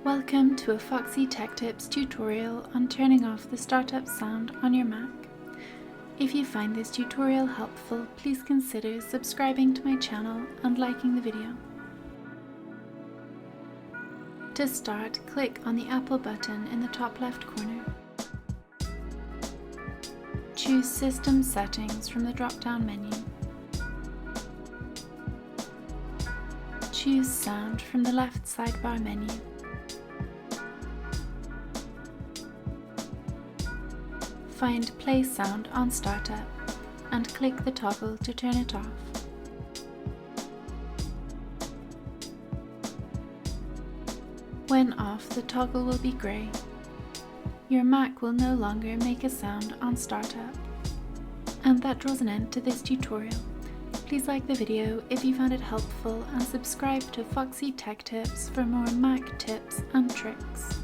Welcome to a Foxy Tech Tips tutorial on turning off the startup sound on your Mac. If you find this tutorial helpful, please consider subscribing to my channel and liking the video. To start, click on the Apple button in the top left corner. Choose System Settings from the drop-down menu. Choose Sound from the left sidebar menu. Find Play Sound on Startup and click the toggle to turn it off. When off, the toggle will be grey. Your Mac will no longer make a sound on startup. And that draws an end to this tutorial. Please like the video if you found it helpful and subscribe to Foxy Tech Tips for more Mac tips and tricks.